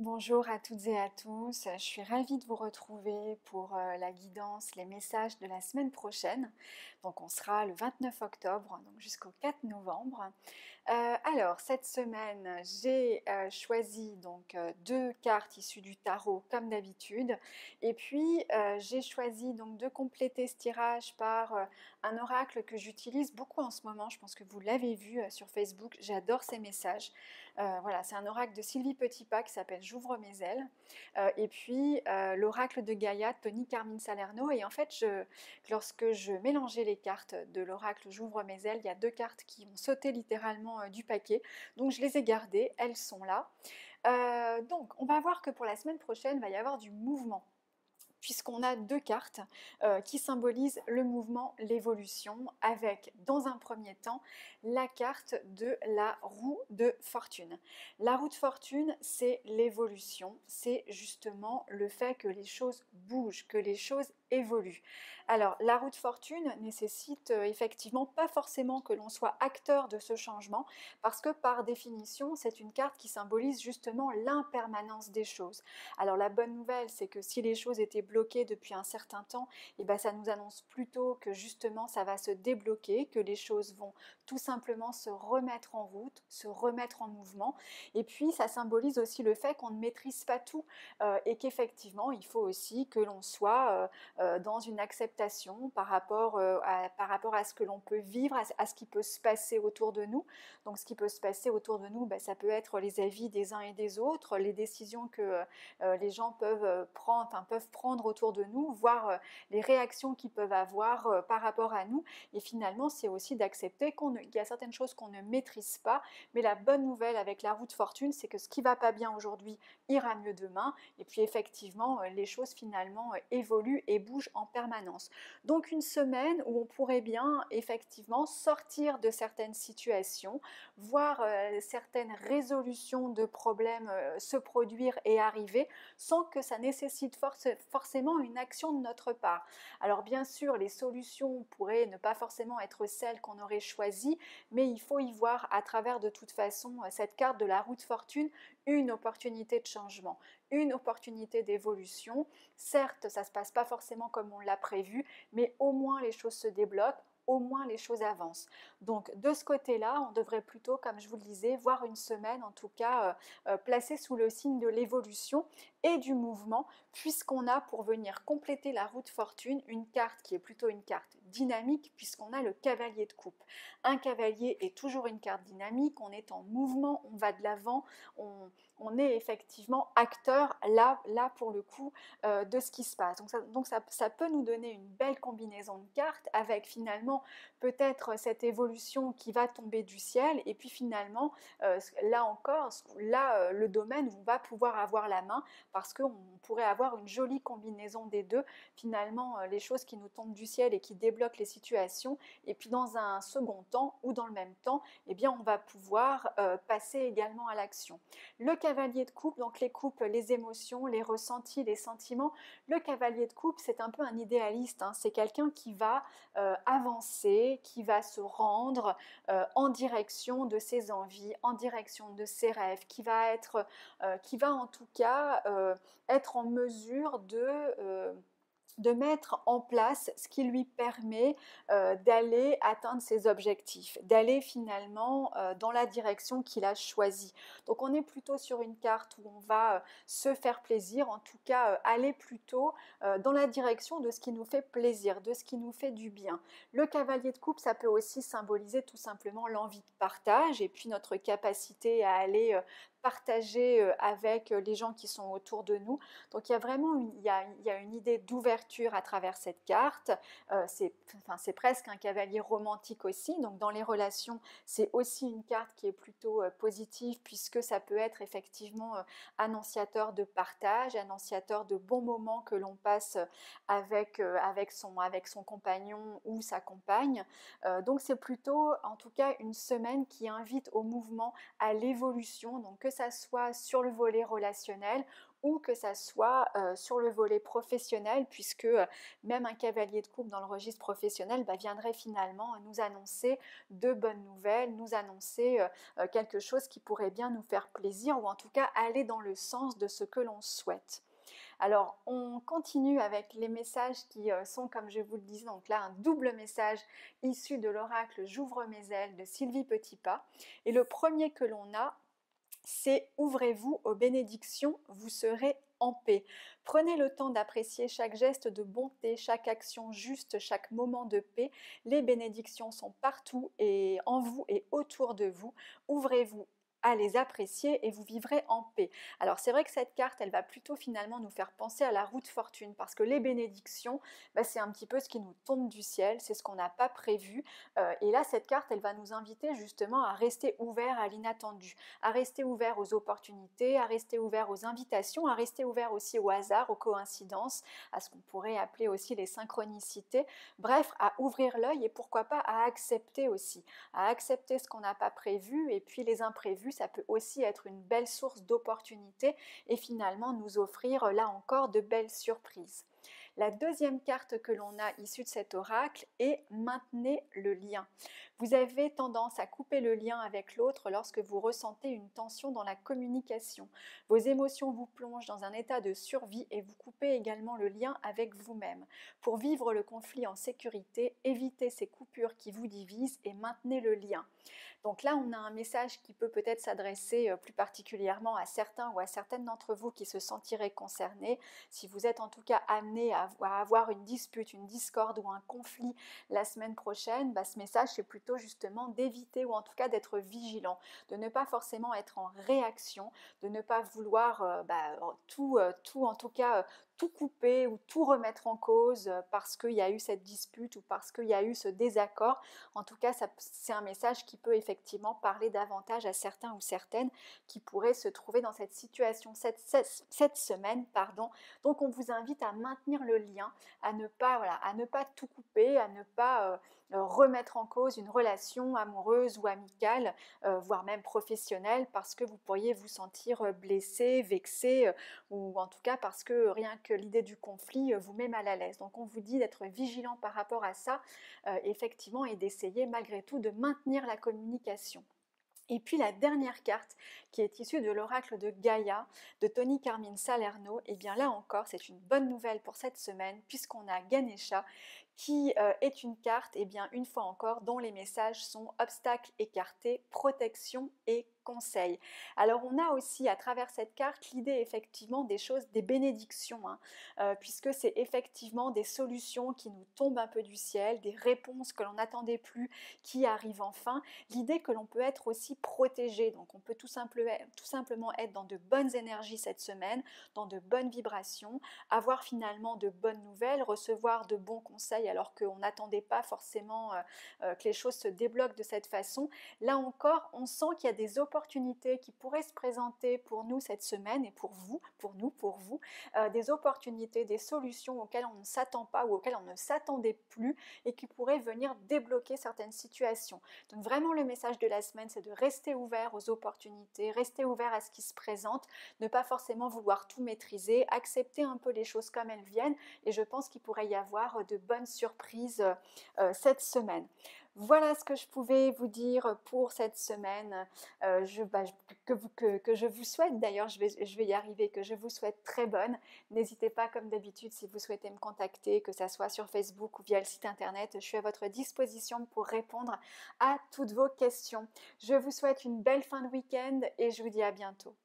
Bonjour à toutes et à tous, je suis ravie de vous retrouver pour la guidance, les messages de la semaine prochaine. Donc on sera le 29 octobre, donc jusqu'au 4 novembre. Alors cette semaine, j'ai choisi donc deux cartes issues du tarot comme d'habitude. Et puis j'ai choisi donc de compléter ce tirage par un oracle que j'utilise beaucoup en ce moment. Je pense que vous l'avez vu sur Facebook, j'adore ces messages. Voilà, c'est un oracle de Sylvie Petitpas qui s'appelle J'ouvre mes ailes. Et puis l'oracle de Gaïa, Tony Carmine Salerno. Et en fait, lorsque je mélangeais les cartes de l'oracle J'ouvre mes ailes, il y a deux cartes qui ont sauté littéralement du paquet. Donc je les ai gardées, elles sont là. Donc on va voir que pour la semaine prochaine, il va y avoir du mouvement puisqu'on a deux cartes qui symbolisent le mouvement, l'évolution, avec dans un premier temps la carte de la roue de fortune. La roue de fortune, c'est l'évolution, c'est justement le fait que les choses bougent, que les choses évoluent. Alors la roue de fortune nécessite effectivement pas forcément que l'on soit acteur de ce changement, parce que par définition, c'est une carte qui symbolise justement l'impermanence des choses. Alors la bonne nouvelle, c'est que si les choses étaient bloquées depuis un certain temps, et ben, ça nous annonce plutôt que justement ça va se débloquer, que les choses vont tout simplement se remettre en route, se remettre en mouvement. Et puis ça symbolise aussi le fait qu'on ne maîtrise pas tout et qu'effectivement il faut aussi que l'on soit dans une acceptation par rapport à ce que l'on peut vivre, à ce qui peut se passer autour de nous. Donc ce qui peut se passer autour de nous, ben, ça peut être les avis des uns et des autres, les décisions que les gens peuvent prendre autour de nous, voir les réactions qu'ils peuvent avoir par rapport à nous. Et finalement, c'est aussi d'accepter qu'il y a certaines choses qu'on ne maîtrise pas. Mais la bonne nouvelle avec la roue de fortune, c'est que ce qui ne va pas bien aujourd'hui ira mieux demain. Et puis effectivement, les choses finalement évoluent et bougent en permanence. Donc une semaine où on pourrait bien effectivement sortir de certaines situations, voir certaines résolutions de problèmes se produire et arriver sans que ça nécessite forcément une action de notre part. Alors bien sûr, les solutions pourraient ne pas forcément être celles qu'on aurait choisies, mais il faut y voir à travers de toute façon cette carte de la roue de fortune une opportunité de changement, une opportunité d'évolution. Certes, ça ne se passe pas forcément comme on l'a prévu, mais au moins les choses se débloquent, au moins les choses avancent. Donc de ce côté-là, on devrait plutôt, comme je vous le disais, voir une semaine en tout cas placée sous le signe de l'évolution et du mouvement, puisqu'on a pour venir compléter la roue de fortune une carte qui est plutôt une carte dynamique, puisqu'on a le cavalier de coupe. Un cavalier est toujours une carte dynamique, on est en mouvement, on va de l'avant, on est effectivement acteur là pour le coup de ce qui se passe. Donc ça peut nous donner une belle combinaison de cartes avec finalement peut-être cette évolution qui va tomber du ciel et puis finalement là encore, le domaine où on va pouvoir avoir la main parce qu'on pourrait avoir une jolie combinaison des deux, finalement les choses qui nous tombent du ciel et qui débloquent les situations et puis dans un second temps ou dans le même temps, eh bien on va pouvoir passer également à l'action. Le cavalier de coupe, donc les coupes, les émotions, les ressentis, les sentiments. Le cavalier de coupe, c'est un peu un idéaliste, hein. C'est quelqu'un qui va avancer, qui va se rendre en direction de ses envies, en direction de ses rêves, qui va en tout cas être en mesure de mettre en place ce qui lui permet d'aller atteindre ses objectifs, d'aller finalement dans la direction qu'il a choisie. Donc on est plutôt sur une carte où on va se faire plaisir, en tout cas aller plutôt dans la direction de ce qui nous fait plaisir, de ce qui nous fait du bien. Le cavalier de coupe, ça peut aussi symboliser tout simplement l'envie de partage et puis notre capacité à aller partager avec les gens qui sont autour de nous. Donc il y a vraiment il y a une idée d'ouverture à travers cette carte. C'est presque un cavalier romantique aussi. Donc dans les relations, c'est aussi une carte qui est plutôt positive puisque ça peut être effectivement annonciateur de partage, annonciateur de bons moments que l'on passe avec son compagnon ou sa compagne. Donc c'est plutôt en tout cas une semaine qui invite au mouvement, à l'évolution, donc que ça soit sur le volet relationnel ou que ça soit sur le volet professionnel, puisque même un cavalier de coupe dans le registre professionnel viendrait finalement nous annoncer de bonnes nouvelles, nous annoncer quelque chose qui pourrait bien nous faire plaisir, ou en tout cas aller dans le sens de ce que l'on souhaite. Alors, on continue avec les messages qui sont, comme je vous le disais, donc là, un double message issu de l'oracle J'ouvre mes ailes de Sylvie Petitpas. Et le premier que l'on a, c'est ouvrez-vous aux bénédictions, vous serez en paix. Prenez le temps d'apprécier chaque geste de bonté, chaque action juste, chaque moment de paix. Les bénédictions sont partout et en vous et autour de vous. Ouvrez-vous à les apprécier et vous vivrez en paix. Alors c'est vrai que cette carte, elle va plutôt finalement nous faire penser à la roue de fortune, parce que les bénédictions, c'est un petit peu ce qui nous tombe du ciel, c'est ce qu'on n'a pas prévu. Et là, cette carte, elle va nous inviter justement à rester ouvert à l'inattendu, à rester ouvert aux opportunités, à rester ouvert aux invitations, à rester ouvert aussi au hasard, aux coïncidences, à ce qu'on pourrait appeler aussi les synchronicités. Bref, à ouvrir l'œil et pourquoi pas à accepter aussi, à accepter ce qu'on n'a pas prévu, et puis les imprévus, ça peut aussi être une belle source d'opportunités et finalement nous offrir là encore de belles surprises. La deuxième carte que l'on a issue de cet oracle est maintenez le lien. Vous avez tendance à couper le lien avec l'autre lorsque vous ressentez une tension dans la communication. Vos émotions vous plongent dans un état de survie et vous coupez également le lien avec vous-même. Pour vivre le conflit en sécurité, évitez ces coupures qui vous divisent et maintenez le lien. Donc là, on a un message qui peut peut-être s'adresser plus particulièrement à certains ou à certaines d'entre vous qui se sentiraient concernés. Si vous êtes en tout cas amené à avoir une dispute, une discorde ou un conflit la semaine prochaine, ce message c'est plutôt justement d'éviter, ou en tout cas d'être vigilant, de ne pas forcément être en réaction, de ne pas vouloir tout en tout cas tout couper ou tout remettre en cause parce qu'il y a eu cette dispute ou parce qu'il y a eu ce désaccord. En tout cas, c'est un message qui peut effectivement parler davantage à certains ou certaines qui pourraient se trouver dans cette situation cette semaine. Donc on vous invite à maintenir le lien, à ne pas tout couper, à ne pas remettre en cause une relation amoureuse ou amicale, voire même professionnelle, parce que vous pourriez vous sentir blessé, vexé, ou en tout cas parce que rien que l'idée du conflit vous met mal à l'aise. Donc on vous dit d'être vigilant par rapport à ça, effectivement, et d'essayer malgré tout de maintenir la communication. Et puis la dernière carte qui est issue de l'oracle de Gaïa de Tony Carmine Salerno, et bien là encore c'est une bonne nouvelle pour cette semaine, puisqu'on a Ganesha qui est une carte, et bien une fois encore, dont les messages sont obstacles écartés, protection et conseil. Alors on a aussi à travers cette carte l'idée effectivement des choses, des bénédictions, puisque c'est effectivement des solutions qui nous tombent un peu du ciel, des réponses que l'on n'attendait plus qui arrivent enfin, l'idée que l'on peut être aussi protégé, donc on peut tout simplement être dans de bonnes énergies cette semaine, dans de bonnes vibrations, avoir finalement de bonnes nouvelles, recevoir de bons conseils alors qu'on n'attendait pas forcément que les choses se débloquent de cette façon. Là encore, on sent qu'il y a des opportunités qui pourraient se présenter pour nous cette semaine, et pour vous, pour vous, des opportunités, des solutions auxquelles on ne s'attend pas ou auxquelles on ne s'attendait plus, et qui pourraient venir débloquer certaines situations. Donc vraiment le message de la semaine, c'est de rester ouvert aux opportunités, rester ouvert à ce qui se présente, ne pas forcément vouloir tout maîtriser, accepter un peu les choses comme elles viennent, et je pense qu'il pourrait y avoir de bonnes surprises cette semaine. Voilà ce que je pouvais vous dire pour cette semaine, que je vous souhaite, d'ailleurs je vais y arriver, que je vous souhaite très bonne. N'hésitez pas comme d'habitude, si vous souhaitez me contacter, que ça soit sur Facebook ou via le site internet, je suis à votre disposition pour répondre à toutes vos questions. Je vous souhaite une belle fin de week-end et je vous dis à bientôt.